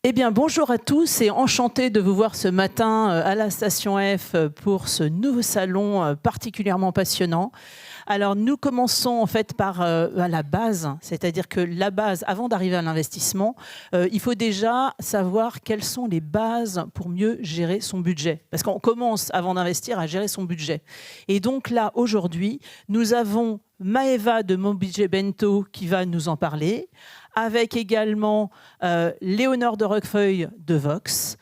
Eh bien, bonjour à tous et enchanté de vous voir ce matin à la Station F pour ce nouveau salon particulièrement passionnant. Alors, nous commençons en fait par la base, c'est-à-dire que la base, avant d'arriver à l'investissement, il faut déjà savoir quelles sont les bases pour mieux gérer son budget. Parce qu'on commence, avant d'investir, à gérer son budget. Et donc là, aujourd'hui, nous avons Maëva de Mon Budget Bento qui va nous en parler, avec également Léonore de Roquefeuille de Vox,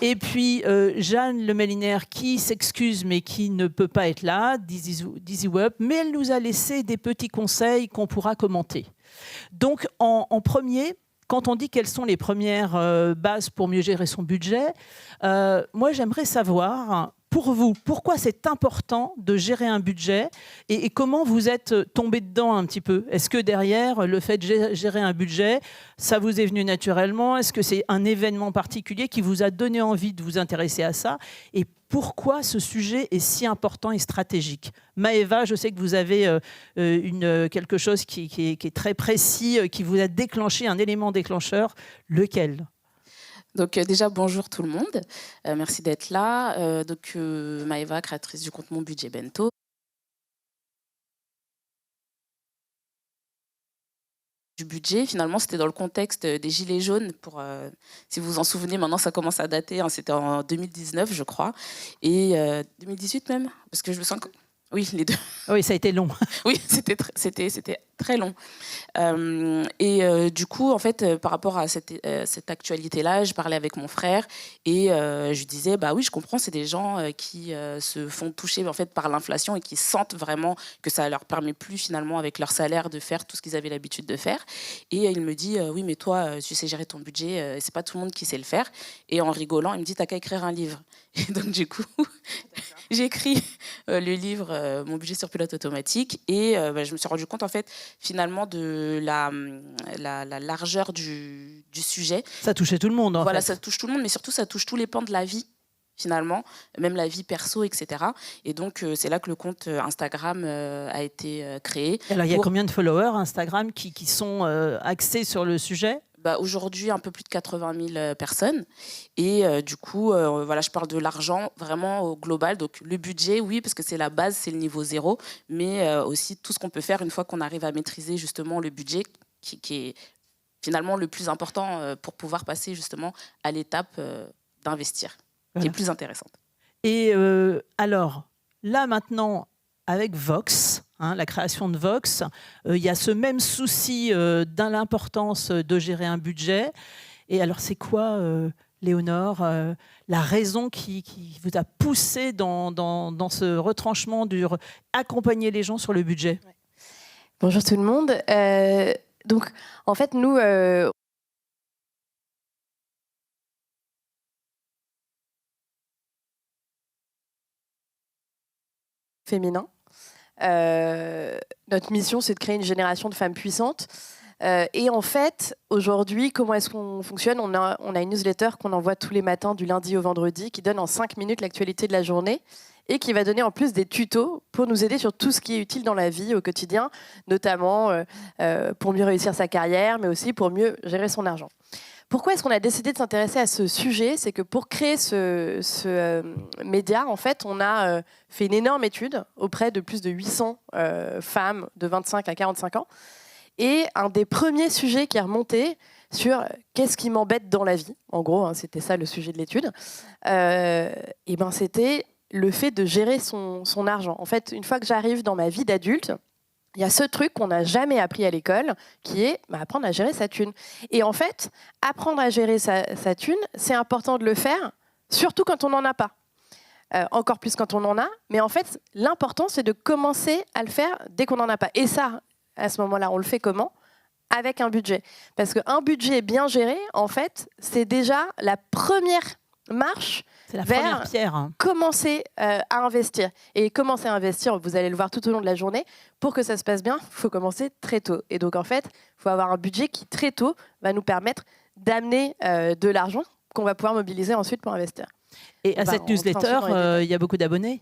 et puis Jeanne Le Mélinaire qui s'excuse mais qui ne peut pas être là, d'EasyWeb, mais elle nous a laissé des petits conseils qu'on pourra commenter. Donc en premier, quand on dit quelles sont les premières bases pour mieux gérer son budget, moi j'aimerais savoir, pour vous, pourquoi c'est important de gérer un budget et comment vous êtes tombé dedans un petit peu? Est-ce que derrière, le fait de gérer un budget, ça vous est venu naturellement? Est-ce que c'est un événement particulier qui vous a donné envie de vous intéresser à ça? Et pourquoi ce sujet est si important et stratégique? Maëva, je sais que vous avez quelque chose qui est très précis, qui vous a déclenché, un élément déclencheur. Lequel? Donc déjà, bonjour tout le monde. Merci d'être là. Maëva, créatrice du compte Mon Budget Bento. Du budget, finalement, c'était dans le contexte des Gilets jaunes. Si vous vous en souvenez, maintenant, ça commence à dater. Hein, c'était en 2019, je crois. Et 2018 même, parce que je me sens... Oui, les deux. Oui, ça a été long. Oui, c'était très long. Du coup, en fait, par rapport à cette actualité-là, je parlais avec mon frère et je lui disais, bah oui, je comprends, c'est des gens qui se font toucher en fait par l'inflation et qui sentent vraiment que ça leur permet plus finalement avec leur salaire de faire tout ce qu'ils avaient l'habitude de faire. Et il me dit, oui, mais toi, tu sais gérer ton budget, c'est pas tout le monde qui sait le faire. Et en rigolant, il me dit, t'as qu'à écrire un livre. Et donc du coup, j'ai écrit le livre Mon budget sur pilote automatique et je me suis rendu compte en fait finalement de la largeur du sujet. Ça touchait tout le monde en fait. Ça touche tout le monde, mais surtout ça touche tous les pans de la vie finalement, même la vie perso, etc. Et donc c'est là que le compte Instagram a été créé. Alors il y a combien de followers Instagram qui sont axés sur le sujet? Aujourd'hui, un peu plus de 80 000 personnes. Et du coup, je parle de l'argent vraiment au global. Donc le budget, oui, parce que c'est la base, c'est le niveau 0. Mais aussi tout ce qu'on peut faire une fois qu'on arrive à maîtriser justement le budget, qui est finalement le plus important pour pouvoir passer justement à l'étape d'investir, qui est plus intéressante. Et alors, là maintenant, avec Vox, la création de Vox, il y a ce même souci de l'importance de gérer un budget. Et alors, c'est quoi, Léonore, la raison qui vous a poussé dans ce retranchement accompagner les gens sur le budget? Ouais. Bonjour tout le monde. Donc, en fait, nous... féminin. Notre mission, c'est de créer une génération de femmes puissantes. Et en fait, aujourd'hui, comment est-ce qu'on fonctionne ? On a une newsletter qu'on envoie tous les matins du lundi au vendredi qui donne en 5 minutes l'actualité de la journée et qui va donner en plus des tutos pour nous aider sur tout ce qui est utile dans la vie au quotidien, notamment pour mieux réussir sa carrière, mais aussi pour mieux gérer son argent. Pourquoi est-ce qu'on a décidé de s'intéresser à ce sujet ? C'est que pour créer ce média, en fait, on a fait une énorme étude auprès de plus de 800 femmes de 25 à 45 ans. Et un des premiers sujets qui est remonté sur qu'est-ce qui m'embête dans la vie, en gros, c'était ça le sujet de l'étude, c'était le fait de gérer son argent. En fait, une fois que j'arrive dans ma vie d'adulte, il y a ce truc qu'on n'a jamais appris à l'école, qui est apprendre à gérer sa thune. Et en fait, apprendre à gérer sa thune, c'est important de le faire, surtout quand on n'en a pas. Encore plus quand on en a. Mais en fait, l'important, c'est de commencer à le faire dès qu'on n'en a pas. Et ça, à ce moment-là, on le fait comment ? Avec un budget. Parce qu'un budget bien géré, en fait, c'est déjà la première marche vers pierre. Commencer à investir. Et commencer à investir, vous allez le voir tout au long de la journée, pour que ça se passe bien, il faut commencer très tôt. Et donc, en fait, il faut avoir un budget qui, très tôt, va nous permettre d'amener de l'argent qu'on va pouvoir mobiliser ensuite pour investir. Et à cette newsletter, il y a beaucoup d'abonnés ?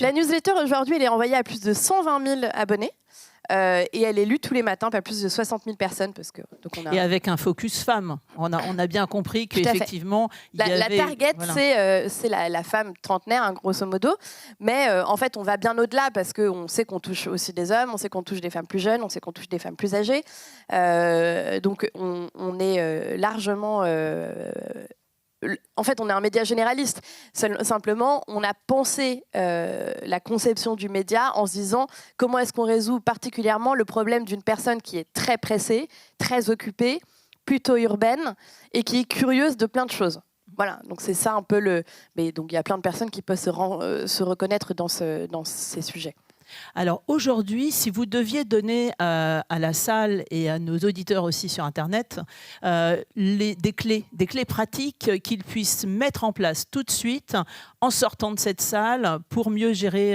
La newsletter, aujourd'hui, elle est envoyée à plus de 120 000 abonnés. et elle est lue tous les matins par plus de 60 000 personnes. Parce que, donc Et avec un focus femme. On a bien compris qu'effectivement... La target, voilà. C'est la femme trentenaire, hein, grosso modo. Mais en fait, on va bien au-delà parce qu'on sait qu'on touche aussi des hommes, on sait qu'on touche des femmes plus jeunes, on sait qu'on touche des femmes plus âgées. Donc, on est largement... En fait, on est un média généraliste. Simplement, on a pensé la conception du média en se disant comment est-ce qu'on résout particulièrement le problème d'une personne qui est très pressée, très occupée, plutôt urbaine et qui est curieuse de plein de choses. Voilà, donc c'est ça un peu le... Mais donc il y a plein de personnes qui peuvent se reconnaître dans ces sujets. Alors aujourd'hui, si vous deviez donner à la salle et à nos auditeurs aussi sur Internet des clés pratiques qu'ils puissent mettre en place tout de suite en sortant de cette salle pour mieux gérer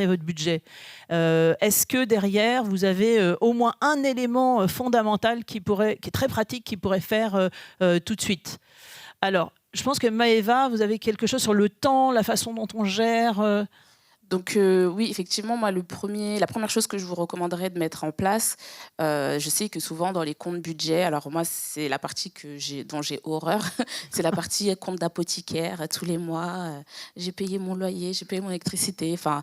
votre budget, est-ce que derrière, vous avez au moins un élément fondamental qui est très pratique, qui pourrait faire tout de suite? Alors, je pense que Maëva, vous avez quelque chose sur le temps, la façon dont on gère Donc oui, effectivement, moi, la première chose que je vous recommanderais de mettre en place, je sais que souvent dans les comptes budget, alors moi, c'est la partie dont j'ai horreur, c'est la partie compte d'apothicaire. Tous les mois, j'ai payé mon loyer, j'ai payé mon électricité, enfin...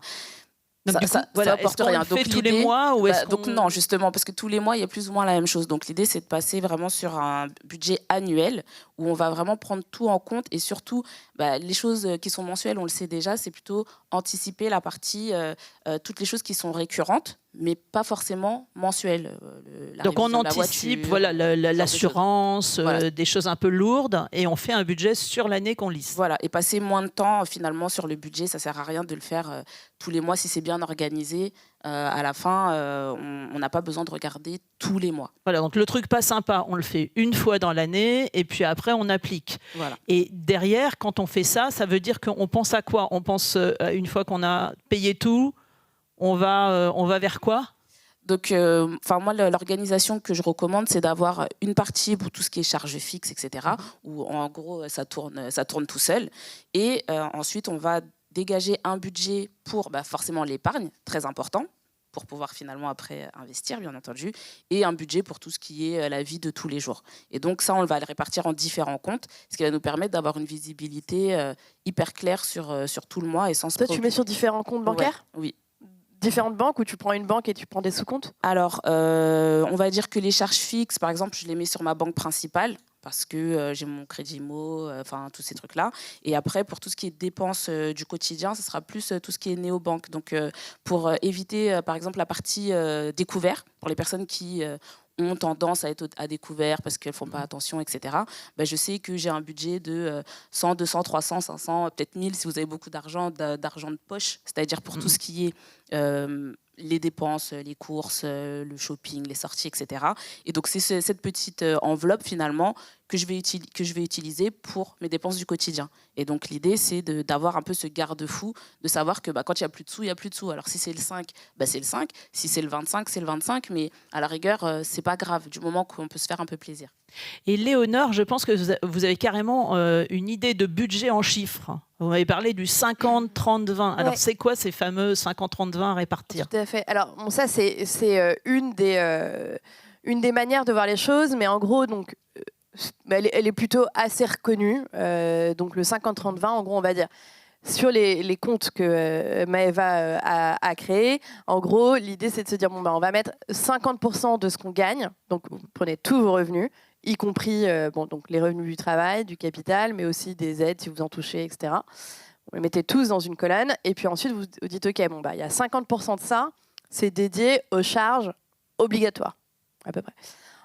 Donc, ça apporte rien. Donc, tous les mois ou donc non, justement, parce que tous les mois, il y a plus ou moins la même chose. Donc l'idée, c'est de passer vraiment sur un budget annuel où on va vraiment prendre tout en compte et surtout, les choses qui sont mensuelles, on le sait déjà, c'est plutôt anticiper la partie, toutes les choses qui sont récurrentes, mais pas forcément mensuelles. Donc on anticipe l'assurance, des choses un peu lourdes et on fait un budget sur l'année qu'on lisse. Voilà, et passer moins de temps finalement sur le budget, ça sert à rien de le faire tous les mois si c'est bien organisé. À la fin, on n'a pas besoin de regarder tous les mois. Voilà, donc le truc pas sympa, on le fait une fois dans l'année et puis après on applique. Voilà. Et derrière, quand on fait ça, ça veut dire qu'on pense à quoi? On pense une fois qu'on a payé tout, on va vers quoi? Donc, moi, l'organisation que je recommande, c'est d'avoir une partie pour tout ce qui est charges fixes, etc., où en gros, ça tourne tout seul. Et ensuite, on va dégager un budget pour forcément l'épargne, très important, pour pouvoir finalement après investir, bien entendu, et un budget pour tout ce qui est la vie de tous les jours. Et donc ça, on va le répartir en différents comptes, ce qui va nous permettre d'avoir une visibilité hyper claire sur tout le mois et sans se préoccuper. Tu mets sur différents comptes bancaires ? Oui. Différentes banques, ou tu prends une banque et tu prends des sous-comptes? Alors, on va dire que les charges fixes, par exemple, je les mets sur ma banque principale, parce que j'ai mon crédit IMO, tous ces trucs-là. Et après, pour tout ce qui est dépenses du quotidien, ce sera plus tout ce qui est néobanque. Donc, pour éviter, par exemple, la partie découvert, pour les personnes qui ont tendance à être à découvert parce qu'elles ne font pas attention, etc., je sais que j'ai un budget de 100, 200, 300, 500, peut-être 1000 si vous avez beaucoup d'argent de poche, c'est-à-dire pour tout ce qui est les dépenses, les courses, le shopping, les sorties, etc. Et donc, c'est cette petite enveloppe, finalement, que je vais utiliser pour mes dépenses du quotidien. Et donc, l'idée, c'est d'avoir un peu ce garde-fou, de savoir que quand il n'y a plus de sous, il n'y a plus de sous. Alors, si c'est le 5, c'est le 5. Si c'est le 25, c'est le 25. Mais à la rigueur, ce n'est pas grave, du moment qu'on peut se faire un peu plaisir. Et Léonore, je pense que vous avez carrément une idée de budget en chiffres. Vous m'avez parlé du 50, 30, 20. Alors, c'est quoi ces fameux 50, 30, 20 à répartir? Tout à fait. Alors, ça, c'est une des manières de voir les choses. Mais en gros, donc, elle est plutôt assez reconnue. Donc, le 50, 30, 20, en gros, on va dire, sur les comptes que Maëva a créés, en gros, l'idée, c'est de se dire, on va mettre 50% de ce qu'on gagne. Donc, vous prenez tous vos revenus, y compris donc les revenus du travail, du capital, mais aussi des aides si vous en touchez, etc. Vous les mettez tous dans une colonne. Et puis ensuite, vous dites, OK, il y a 50% de ça, c'est dédié aux charges obligatoires, à peu près.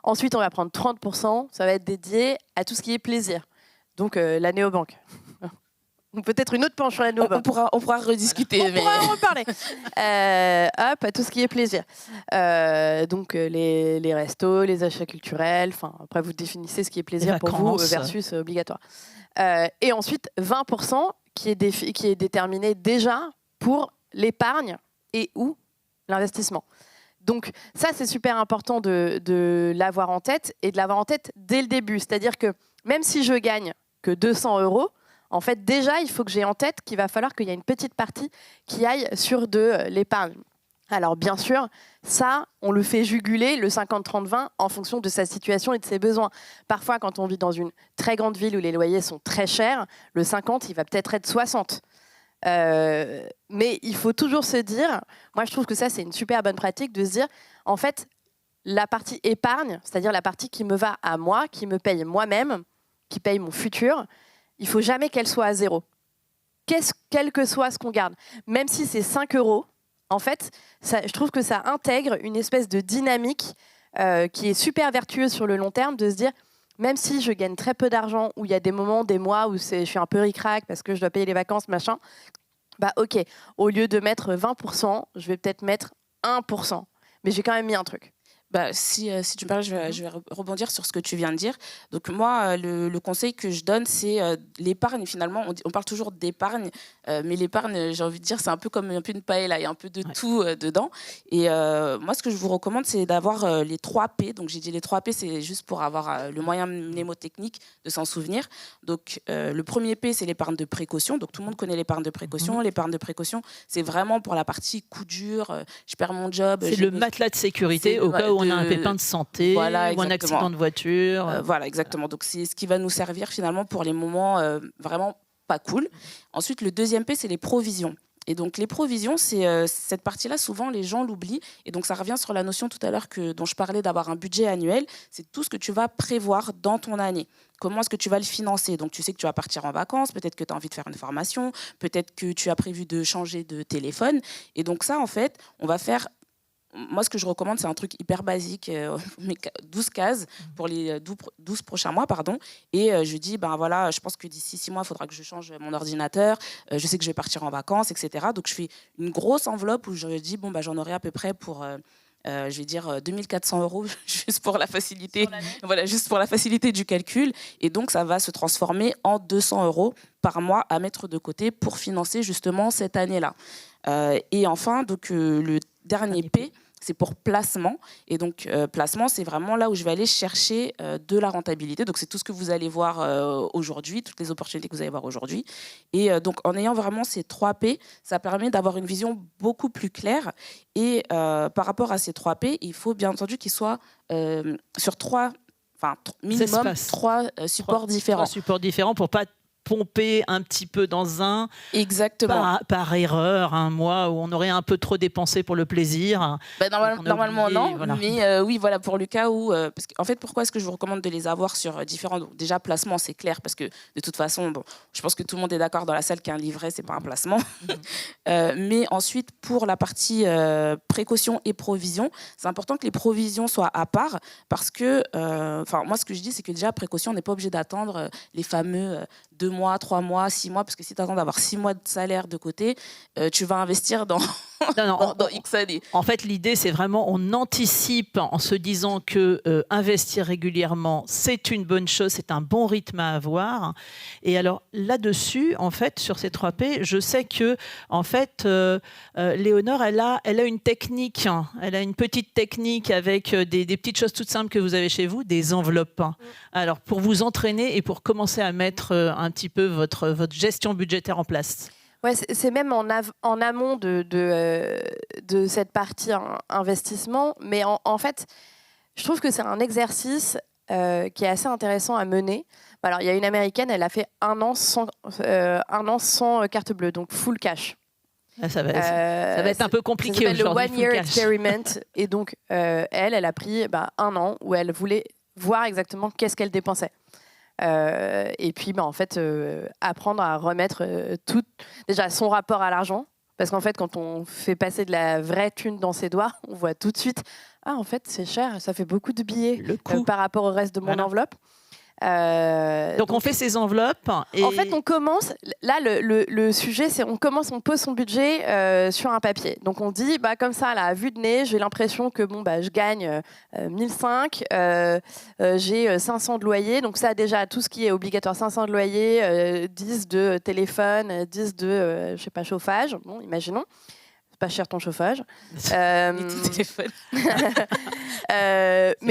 Ensuite, on va prendre 30%, ça va être dédié à tout ce qui est plaisir. Donc, la néobanque. Peut-être une autre penche sur la néobanque. On pourra rediscuter. On pourra en reparler. À tout ce qui est plaisir. Donc, les restos, les achats culturels. Après, vous définissez ce qui est plaisir pour vous versus obligatoire. Et ensuite, 20% qui est déterminé déjà pour l'épargne et ou l'investissement. Donc ça, c'est super important de l'avoir en tête et de l'avoir en tête dès le début. C'est-à-dire que même si je gagne que 200 €, en fait, déjà, il faut que j'ai en tête qu'il va falloir qu'il y ait une petite partie qui aille sur de l'épargne. Alors bien sûr, ça, on le fait juguler, le 50-30-20, en fonction de sa situation et de ses besoins. Parfois, quand on vit dans une très grande ville où les loyers sont très chers, le 50, il va peut-être être 60. Mais il faut toujours se dire, moi je trouve que ça c'est une super bonne pratique, de se dire, en fait, la partie épargne, c'est-à-dire la partie qui me va à moi, qui me paye moi-même, qui paye mon futur, il faut jamais qu'elle soit à zéro. Quel que soit ce qu'on garde, même si c'est 5 euros, en fait, je trouve que ça intègre une espèce de dynamique qui est super vertueuse sur le long terme, de se dire, même si je gagne très peu d'argent, où il y a des moments, des mois où je suis un peu ric-rac parce que je dois payer les vacances, machin, bah ok, au lieu de mettre 20%, je vais peut-être mettre 1%. Mais j'ai quand même mis un truc. Bah, si tu me parles, je vais rebondir sur ce que tu viens de dire. Donc moi, le conseil que je donne, c'est l'épargne. Finalement, on parle toujours d'épargne, mais l'épargne, j'ai envie de dire, c'est un peu comme un peu une paella, il y a un peu de tout dedans. Et moi, ce que je vous recommande, c'est d'avoir les 3 P. Donc j'ai dit les 3 P, c'est juste pour avoir le moyen mnémotechnique de s'en souvenir. Donc le premier P, c'est l'épargne de précaution. Donc tout le monde connaît l'épargne de précaution. L'épargne de précaution, c'est vraiment pour la partie coup dur, je perds mon job. C'est le matelas de sécurité au cas où on a un pépin de santé, voilà, ou un accident de voiture. Voilà, exactement. Donc, c'est ce qui va nous servir finalement pour les moments vraiment pas cool. Ensuite, le deuxième P, c'est les provisions. Et donc, les provisions, c'est cette partie-là, souvent, les gens l'oublient. Et donc, ça revient sur la notion tout à l'heure dont je parlais d'avoir un budget annuel. C'est tout ce que tu vas prévoir dans ton année. Comment est-ce que tu vas le financer? Donc, tu sais que tu vas partir en vacances, peut-être que tu as envie de faire une formation, peut-être que tu as prévu de changer de téléphone. Et donc, ça, en fait, on va faire... Moi, ce que je recommande, c'est un truc hyper basique, 12 cases pour les 12 prochains mois, pardon. Et je dis, ben voilà, je pense que d'ici 6 mois, il faudra que je change mon ordinateur. Je sais que je vais partir en vacances, etc. Donc, je fais une grosse enveloppe où je dis, bon, ben, j'en aurai à peu près pour... je vais dire 2400 € juste pour la facilité, voilà, juste pour la facilité du calcul. Et donc, ça va se transformer en 200 € par mois à mettre de côté pour financer justement cette année-là. Et enfin, donc, le dernier P, c'est pour placement. Et donc, placement, c'est vraiment là où je vais aller chercher de la rentabilité. Donc, c'est tout ce que vous allez voir aujourd'hui, toutes les opportunités que vous allez voir aujourd'hui. Et donc, en ayant vraiment ces 3 P, ça permet d'avoir une vision beaucoup plus claire. Et par rapport à ces 3 P, il faut bien entendu qu'ils soient sur minimum 3 supports différents. 3 supports différents pour pas pomper un petit peu dans un, exactement, par erreur, un mois où on aurait un peu trop dépensé pour le plaisir. Bah, normalement oublié, non, voilà. Mais oui, voilà, pour le cas où... parce qu'en fait, pourquoi est-ce que je vous recommande de les avoir sur différents... Donc, déjà, placement, c'est clair, parce que de toute façon, bon, je pense que tout le monde est d'accord dans la salle qu'un livret, c'est pas un placement. Mais ensuite, pour la partie précaution et provision, c'est important que les provisions soient à part, parce que, moi, ce que je dis, c'est que déjà, précaution, on n'est pas obligé d'attendre les fameux 2 mois, 3 mois, 6 mois, parce que si tu attends d'avoir 6 mois de salaire de côté, tu vas investir dans, dans X années. En fait, l'idée, c'est vraiment, on anticipe en se disant que investir régulièrement, c'est une bonne chose, c'est un bon rythme à avoir. Et alors, là-dessus, en fait, sur ces 3 P, je sais que, en fait, Léonore, elle a une technique, hein, elle a une petite technique avec des petites choses toutes simples que vous avez chez vous, des enveloppes. Alors, pour vous entraîner et pour commencer à mettre un petit peu votre gestion budgétaire en place. Ouais, c'est même en amont de cette partie investissement, mais en fait, je trouve que c'est un exercice qui est assez intéressant à mener. Alors, il y a une Américaine, elle a fait un an sans carte bleue, donc full cash. Ça va être un peu compliqué aujourd'hui. Le One Year Experiment. Et donc, elle a pris un an où elle voulait voir exactement qu'est-ce qu'elle dépensait. Et puis, en fait, apprendre à remettre déjà son rapport à l'argent. Parce qu'en fait, quand on fait passer de la vraie thune dans ses doigts, on voit tout de suite, en fait, c'est cher, ça fait beaucoup de billets par rapport au reste de mon enveloppe. Donc on fait ces enveloppes. Et... En fait, on commence. Là, le sujet, c'est on pose son budget sur un papier. Donc on dit, comme ça, là, à vue de nez, j'ai l'impression que je gagne 1005, j'ai 500 de loyer. Donc ça, déjà, tout ce qui est obligatoire, 500 de loyer, 10 de téléphone, 10 de, chauffage. Bon, imaginons. Pas cher ton chauffage. Mais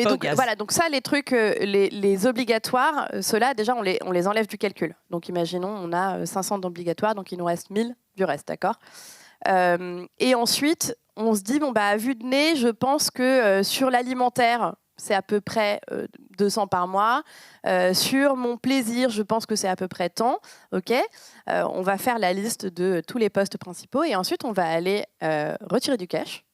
donc voilà, donc ça, les trucs, les obligatoires, ceux-là, déjà, on les enlève du calcul. Donc imaginons, on a 500 d'obligatoires, donc il nous reste 1000 du reste, d'accord ? Et ensuite, on se dit, à vue de nez, je pense que sur l'alimentaire, c'est à peu près 200 par mois. Sur mon plaisir, je pense que c'est à peu près tant. Okay, on va faire la liste de tous les postes principaux et ensuite, on va aller retirer du cash.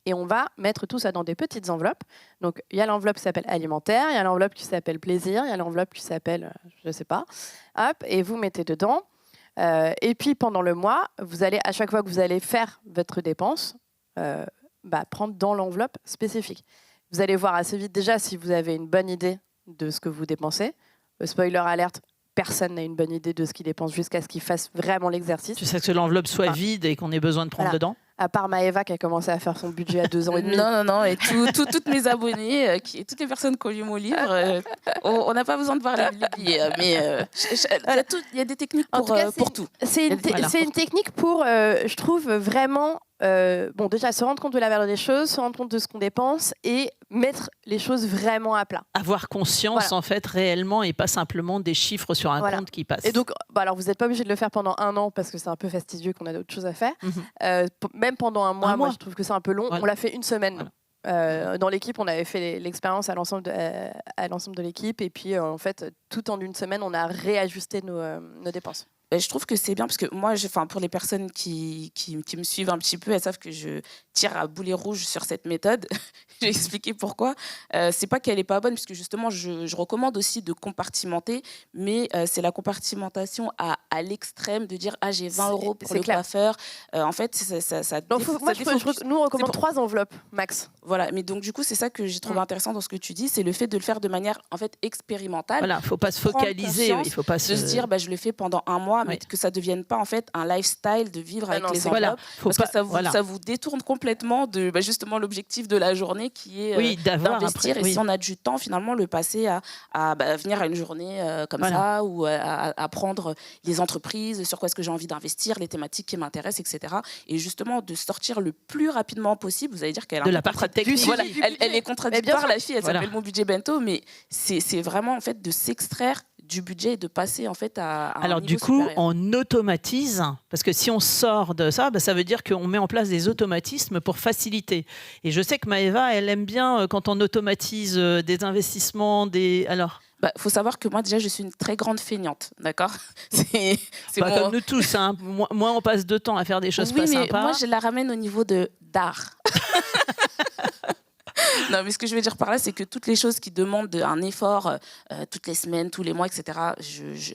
Et on va mettre tout ça dans des petites enveloppes. Donc, il y a l'enveloppe qui s'appelle alimentaire, il y a l'enveloppe qui s'appelle plaisir, il y a l'enveloppe qui s'appelle, je ne sais pas. Hop, et vous mettez dedans. Et puis, pendant le mois, vous allez, à chaque fois que vous allez faire votre dépense, prendre dans l'enveloppe spécifique. Vous allez voir assez vite déjà si vous avez une bonne idée de ce que vous dépensez. Spoiler alerte, personne n'a une bonne idée de ce qu'il dépense jusqu'à ce qu'il fasse vraiment l'exercice. Tu sais que l'enveloppe soit vide et qu'on ait besoin de prendre dedans ? À part Maëva qui a commencé à faire son budget à 2 ans et demi. Non. Et toutes mes abonnés, toutes les personnes qui ont lu mon livre, on n'a pas besoin de voir les billets. Mais il y a des techniques pour tout. C'est une technique pour, je trouve, vraiment... déjà, se rendre compte de la valeur des choses, se rendre compte de ce qu'on dépense et mettre les choses vraiment à plat. Avoir conscience, en fait, réellement, et pas simplement des chiffres sur un compte qui passent. Et donc, alors, vous n'êtes pas obligé de le faire pendant 1 an parce que c'est un peu fastidieux, qu'on a d'autres choses à faire. Même pendant un mois, moi, je trouve que c'est un peu long. On l'a fait 1 semaine. Dans l'équipe, on avait fait l'expérience à l'ensemble de l'équipe. Et puis, en fait, tout en 1 semaine, on a réajusté nos dépenses. Je trouve que c'est bien parce que moi, pour les personnes qui me suivent un petit peu, elles savent que je tire à boulet rouge sur cette méthode. Je vais expliquer pourquoi. C'est pas qu'elle est pas bonne, puisque justement, je recommande aussi de compartimenter, mais c'est la compartimentation à l'extrême de dire j'ai 20 € pour le coiffeur. En fait, nous on recommande 3 enveloppes max. Voilà, mais donc du coup, c'est ça que j'ai trouvé intéressant dans ce que tu dis, c'est le fait de le faire de manière expérimentale. Voilà, faut pas se focaliser, il faut pas se dire je le fais pendant 1 mois. Mais que ça ne devienne pas en fait un lifestyle de vivre avec les enveloppes, parce que ça vous détourne complètement de justement l'objectif de la journée qui est d'investir. Et si on a du temps, finalement, le passer à venir à une journée comme ça, ou à prendre les entreprises, sur quoi est-ce que j'ai envie d'investir, les thématiques qui m'intéressent, etc. Et justement, de sortir le plus rapidement possible. Vous allez dire qu'elle est contradictoire. Voilà, elle est contradictoire, la fille, elle s'appelle Mon Budget Bento, mais c'est vraiment en fait de s'extraire du budget et de passer en fait à alors un du niveau coup supérieur. On automatise, parce que si on sort de ça, ça veut dire qu'on met en place des automatismes pour faciliter. Et je sais que Maëva, elle aime bien quand on automatise des investissements, faut savoir que moi déjà je suis une très grande feignante, d'accord. C'est comme nous tous, hein. Moins on passe de temps à faire des choses pas sympas. Moi je la ramène au niveau d'art. Non, mais ce que je veux dire par là, c'est que toutes les choses qui demandent un effort toutes les semaines, tous les mois, etc.,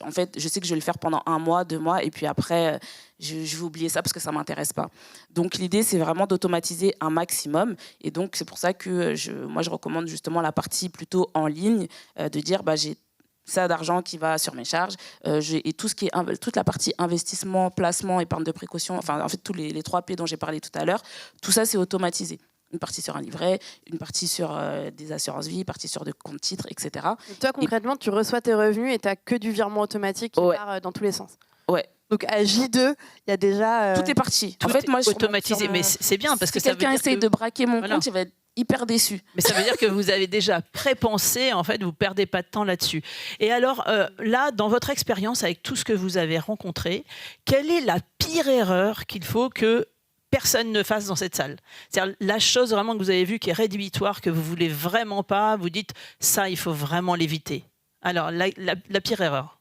en fait, je sais que je vais le faire pendant 1 mois, 2 mois, et puis après, je vais oublier ça parce que ça ne m'intéresse pas. Donc, l'idée, c'est vraiment d'automatiser un maximum. Et donc, c'est pour ça que moi, je recommande justement la partie plutôt en ligne, de dire, j'ai ça d'argent qui va sur mes charges, et tout ce qui est toute la partie investissement, placement, épargne de précaution, enfin, en fait, tous les 3 P dont j'ai parlé tout à l'heure, tout ça, c'est automatisé. Une partie sur un livret, une partie sur des assurances-vie, une partie sur des comptes titres, etc. Donc toi, concrètement, tu reçois tes revenus et tu n'as que du virement automatique qui part dans tous les sens. Ouais. Donc à J2, il y a déjà... Tout est parti. En fait, moi, automatisé, mais c'est bien parce que ça veut dire quelqu'un essaye de braquer mon compte, il va être hyper déçu. Mais ça veut dire que vous avez déjà prépensé, en fait, vous ne perdez pas de temps là-dessus. Et alors, là, dans votre expérience, avec tout ce que vous avez rencontré, quelle est la pire erreur qu'il faut que personne ne fasse dans cette salle? C'est-à-dire la chose vraiment que vous avez vue qui est rédhibitoire, que vous ne voulez vraiment pas, vous dites ça, il faut vraiment l'éviter. Alors, la pire erreur?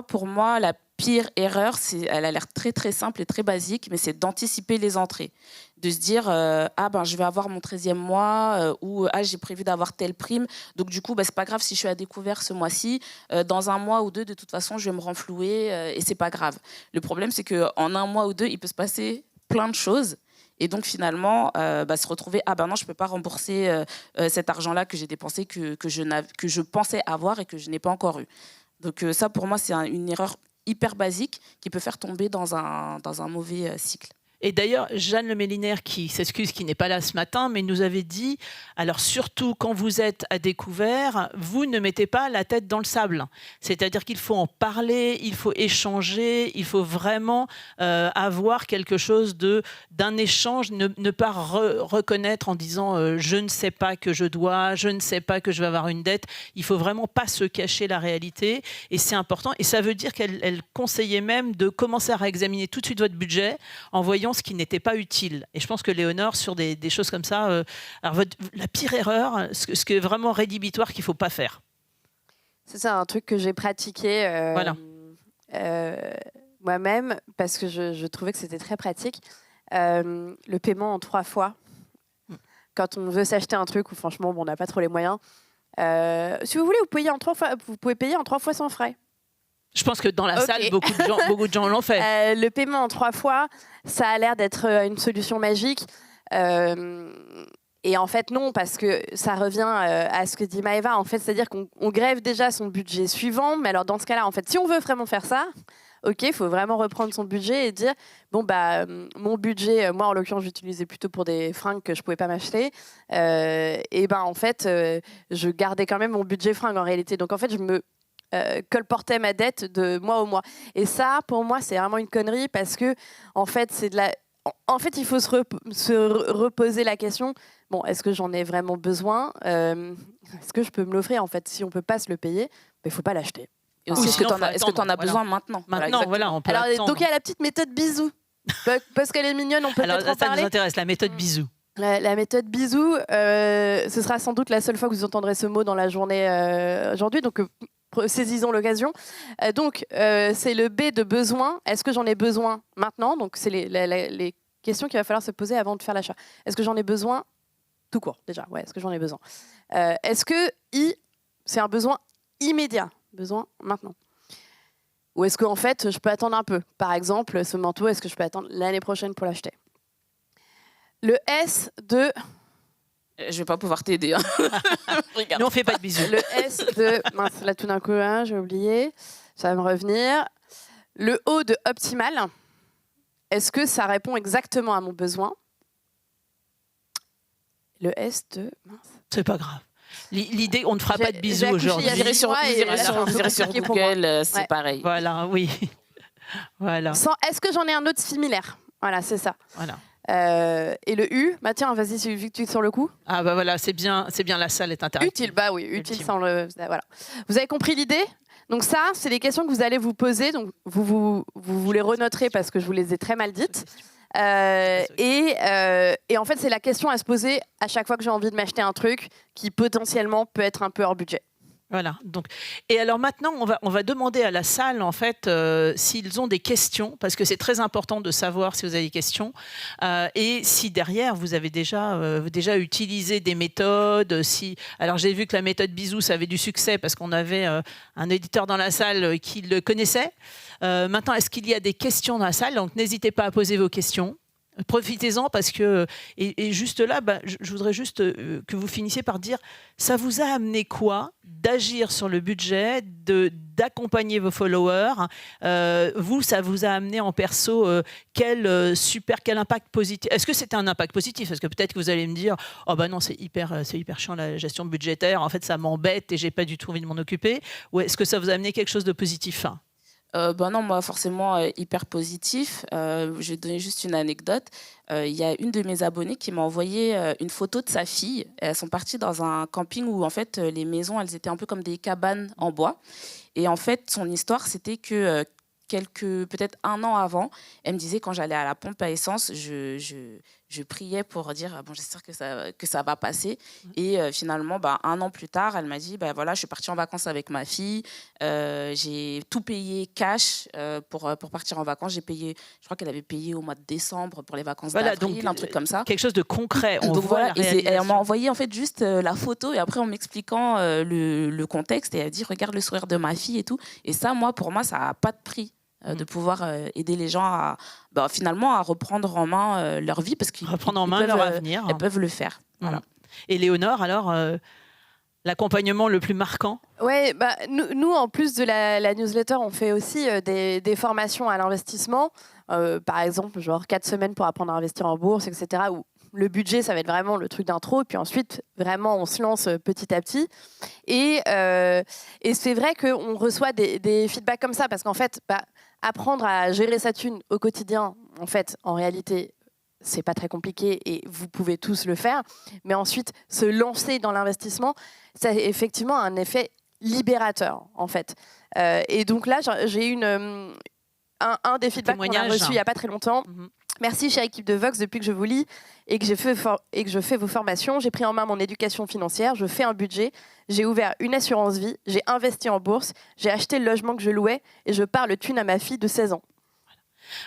Pour moi, la pire erreur, elle a l'air très très simple et très basique, mais c'est d'anticiper les entrées. De se dire, je vais avoir mon 13e mois, ou j'ai prévu d'avoir telle prime, donc du coup, c'est pas grave si je suis à découvert ce mois-ci, dans 1 mois ou 2, de toute façon, je vais me renflouer, et c'est pas grave. Le problème, c'est qu'en 1 mois ou 2, il peut se passer plein de choses. Et donc finalement, se retrouver, non, je ne peux pas rembourser cet argent-là que j'ai dépensé, que je pensais avoir et que je n'ai pas encore eu. Donc ça, pour moi, c'est une erreur hyper basique qui peut faire tomber dans un mauvais cycle. Et d'ailleurs, Jeanne Le Mélinaire, qui s'excuse, qui n'est pas là ce matin, mais nous avait dit, alors surtout quand vous êtes à découvert, vous ne mettez pas la tête dans le sable. C'est-à-dire qu'il faut en parler, il faut échanger, il faut vraiment avoir quelque chose d'un échange, ne pas reconnaître en disant je ne sais pas que je dois, je ne sais pas que je vais avoir une dette. Il faut vraiment pas se cacher la réalité, et c'est important. Et ça veut dire qu'elle conseillait même de commencer à réexaminer tout de suite votre budget en voyant dépenses qui n'étaient pas utiles. Et je pense que Léonore, sur des choses comme ça, alors la pire erreur, ce qui est vraiment rédhibitoire qu'il ne faut pas faire. C'est un truc que j'ai pratiqué moi-même parce que je trouvais que c'était très pratique. Le paiement en 3 fois. Quand on veut s'acheter un truc où franchement on n'a pas trop les moyens. Si vous voulez, vous pouvez payer en 3 fois sans frais. Je pense que dans la salle, beaucoup de gens l'ont fait. Le paiement en 3 fois, ça a l'air d'être une solution magique. Et en fait, non, parce que ça revient à ce que dit Maëva. En fait, c'est-à-dire qu'on grève déjà son budget suivant. Mais alors, dans ce cas-là, en fait, si on veut vraiment faire ça, OK, il faut vraiment reprendre son budget et dire, bon, bah, mon budget, moi, en l'occurrence, j'utilisais plutôt pour des fringues que je ne pouvais pas m'acheter. Et ben, en fait, je gardais quand même mon budget fringue, en réalité. Donc, en fait, je me colportais ma dette de mois au mois. Et ça, pour moi, c'est vraiment une connerie parce que, en fait, En fait, il faut se reposer la question, bon, est-ce que j'en ai vraiment besoin Est-ce que je peux me l'offrir? En fait, si on ne peut pas se le payer, il ne faut pas l'acheter. Et aussi, est-ce que tu en as besoin maintenant? Voilà, on peut Alors, attendre. donc, il y a la petite méthode bisou. Parce qu'elle est mignonne, on peut peut-être en ça parler. nous intéresse, la méthode bisou. La méthode bisou, ce sera sans doute la seule fois que vous entendrez ce mot dans la journée aujourd'hui. Donc, saisissons l'occasion. Donc, c'est le B de besoin. Est-ce que j'en ai besoin maintenant? Donc, c'est les questions qu'il va falloir se poser avant de faire l'achat. Est-ce que j'en ai besoin tout court, déjà? Ouais, est-ce que j'en ai besoin? Est-ce que I, c'est un besoin immédiat? Besoin maintenant? Ou est-ce qu'en fait, je peux attendre un peu? Par exemple, ce manteau, est-ce que je peux attendre l'année prochaine pour l'acheter? Le S de... Je ne vais pas pouvoir t'aider. Hein. Nous, on ne fait pas de bisous. Le S de... Mince, là, tout d'un coup, hein, j'ai oublié. Ça va me revenir. Le O de optimal. Est-ce que ça répond exactement à mon besoin? Le S de... Mince. C'est pas grave. L'idée, on ne fera pas de bisous aujourd'hui. Vous irez sur Google, c'est pareil. Voilà, oui. Voilà. Est-ce que j'en ai un autre similaire? Voilà, c'est ça. Voilà. Et le U, bah tiens, vas-y, vu que tu es sur le coup. Ah bah voilà, c'est bien, la salle est interactive. Utile, bah oui, utile sans le... Voilà. Vous avez compris l'idée? Donc ça, c'est les questions que vous allez vous poser. Donc vous les renoterez parce que je vous les ai très mal dites. Et en fait, c'est la question à se poser à chaque fois que j'ai envie de m'acheter un truc qui potentiellement peut être un peu hors budget. Voilà. Donc, et alors maintenant, on va demander à la salle en fait s'ils ont des questions, parce que c'est très important de savoir si vous avez des questions et si derrière vous avez déjà utilisé des méthodes. Alors j'ai vu que la méthode bisou, ça avait du succès parce qu'on avait un éditeur dans la salle qui le connaissait. Maintenant, est-ce qu'il y a des questions dans la salle? Donc n'hésitez pas à poser vos questions. Profitez-en parce que et juste là, je voudrais juste que vous finissiez par dire ça vous a amené quoi d'agir sur le budget, d'accompagner vos followers. Vous, ça vous a amené en perso quel impact positif. Est-ce que c'était un impact positif? Parce que peut-être que vous allez me dire oh bah non, c'est hyper chiant la gestion budgétaire. En fait, ça m'embête et j'ai pas du tout envie de m'en occuper. Ou est-ce que ça vous a amené quelque chose de positif? Non, moi forcément hyper positif. Je vais donner juste une anecdote. Il y a une de mes abonnées qui m'a envoyé une photo de sa fille. Elles sont parties dans un camping où en fait les maisons elles étaient un peu comme des cabanes en bois. Et en fait son histoire c'était que peut-être 1 an avant, elle me disait quand j'allais à la pompe à essence, je priais pour dire bon, j'espère que ça va passer. Et finalement, 1 an plus tard, elle m'a dit voilà, je suis partie en vacances avec ma fille, j'ai tout payé cash pour partir en vacances. J'ai payé, je crois qu'elle avait payé au mois de décembre pour les vacances d'avril, un truc comme ça. Quelque chose de concret. On voit la et elle m'a envoyé en fait juste la photo et après en m'expliquant le contexte et elle a dit regarde le sourire de ma fille et tout. Et ça, pour moi, ça n'a pas de prix. De pouvoir aider les gens à finalement à reprendre en main leur vie parce qu'ils reprendre en main leur avenir. Elles peuvent le faire. Voilà. Et Léonore, alors l'accompagnement le plus marquant? Ouais, nous en plus de la newsletter, on fait aussi des formations à l'investissement. Par exemple, genre 4 semaines pour apprendre à investir en bourse, etc. Où le budget, ça va être vraiment le truc d'intro. Et puis ensuite, vraiment, on se lance petit à petit. Et c'est vrai qu'on reçoit des feedbacks comme ça parce qu'en fait, apprendre à gérer sa thune au quotidien, en fait, en réalité, c'est pas très compliqué et vous pouvez tous le faire. Mais ensuite, se lancer dans l'investissement, ça a effectivement un effet libérateur, en fait. Et donc là, j'ai eu un des feedbacks qu'on a reçu il n'y a pas très longtemps. Merci, chère équipe de Vox, depuis que je vous lis et que je fais vos formations, j'ai pris en main mon éducation financière, je fais un budget, j'ai ouvert une assurance vie, j'ai investi en bourse, j'ai acheté le logement que je louais et je parle thune à ma fille de 16 ans.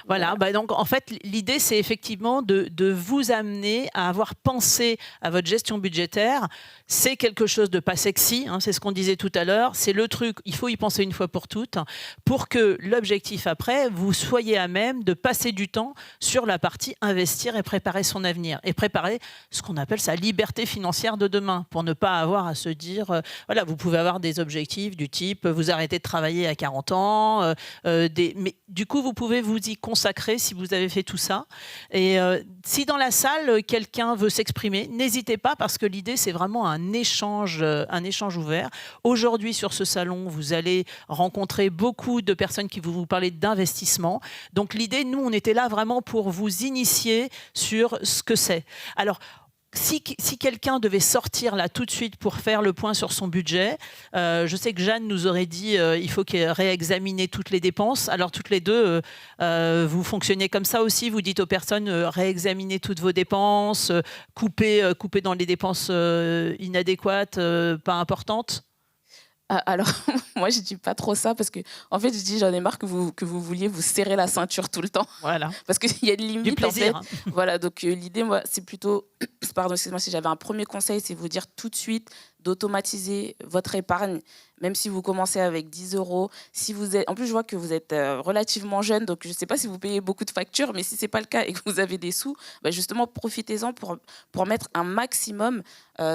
Voilà, donc en fait, l'idée, c'est effectivement de vous amener à avoir pensé à votre gestion budgétaire. C'est quelque chose de pas sexy, c'est ce qu'on disait tout à l'heure. C'est le truc, il faut y penser une fois pour toutes, pour que l'objectif après, vous soyez à même de passer du temps sur la partie investir et préparer son avenir. Et préparer ce qu'on appelle sa liberté financière de demain, pour ne pas avoir à se dire, voilà, vous pouvez avoir des objectifs du type, vous arrêtez de travailler à 40 ans, mais du coup, vous pouvez vous y consacrer si vous avez fait tout ça. Et si dans la salle, quelqu'un veut s'exprimer, n'hésitez pas, parce que l'idée, c'est vraiment un échange ouvert. Aujourd'hui, sur ce salon, vous allez rencontrer beaucoup de personnes qui vont vous parler d'investissement. Donc l'idée, nous, on était là vraiment pour vous initier sur ce que c'est. Alors, si quelqu'un devait sortir là tout de suite pour faire le point sur son budget, je sais que Jeanne nous aurait dit il faut qu'elle réexamine toutes les dépenses. Alors toutes les deux, vous fonctionnez comme ça aussi, vous dites aux personnes réexaminez toutes vos dépenses, coupez dans les dépenses inadéquates, pas importantes. Alors, moi, je dis pas trop ça parce que, en fait, je dis, j'en ai marre que vous vouliez vous serrer la ceinture tout le temps. Voilà. Parce qu'il y a une limite, du plaisir. En fait. Voilà, donc l'idée, moi, c'est plutôt, pardon, excusez-moi, si j'avais un premier conseil, c'est vous dire tout de suite d'automatiser votre épargne, même si vous commencez avec 10 €. Si vous êtes, en plus, je vois que vous êtes relativement jeune, donc je ne sais pas si vous payez beaucoup de factures, mais si ce n'est pas le cas et que vous avez des sous, justement, profitez-en pour mettre un maximum.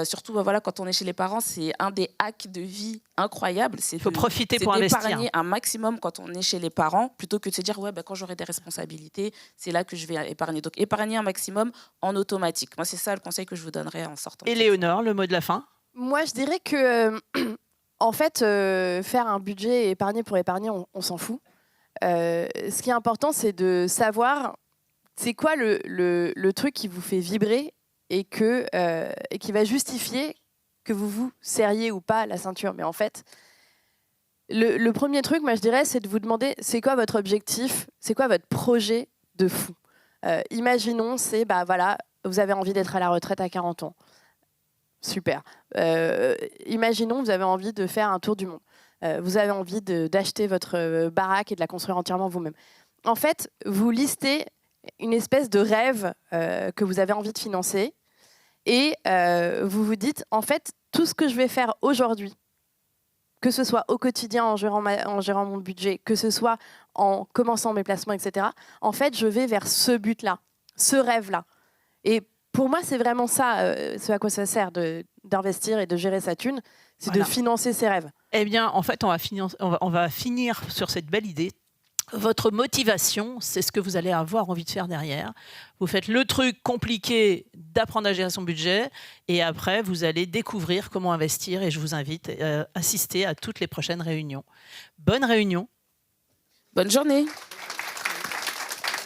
Surtout, voilà, quand on est chez les parents, c'est un des hacks de vie incroyables. Il faut profiter pour investir. C'est d'épargner un maximum quand on est chez les parents, plutôt que de se dire, ouais, quand j'aurai des responsabilités, c'est là que je vais épargner. Donc, épargner un maximum en automatique. Moi, c'est ça le conseil que je vous donnerais en sortant. Et Léonore, le mot de la fin? Moi, je dirais que, en fait, faire un budget et épargner pour épargner, on s'en fout. Ce qui est important, c'est de savoir c'est quoi le truc qui vous fait vibrer et qui va justifier que vous vous serriez ou pas la ceinture. Mais en fait, le premier truc, moi, je dirais, c'est de vous demander c'est quoi votre objectif, c'est quoi votre projet de fou. Imaginons, c'est, voilà, vous avez envie d'être à la retraite à 40 ans. Super. Imaginons, vous avez envie de faire un tour du monde. Vous avez envie d'acheter votre baraque et de la construire entièrement vous-même. En fait, vous listez une espèce de rêve que vous avez envie de financer et vous vous dites, en fait, tout ce que je vais faire aujourd'hui, que ce soit au quotidien en gérant mon budget, que ce soit en commençant mes placements, etc., en fait, je vais vers ce but-là, ce rêve-là. Et pour moi, c'est vraiment ça, ce à quoi ça sert d'investir et de gérer sa thune, c'est de financer ses rêves. Eh bien, en fait, on va finir sur cette belle idée. Votre motivation, c'est ce que vous allez avoir envie de faire derrière. Vous faites le truc compliqué d'apprendre à gérer son budget et après, vous allez découvrir comment investir et je vous invite à assister à toutes les prochaines réunions. Bonne réunion. Bonne journée.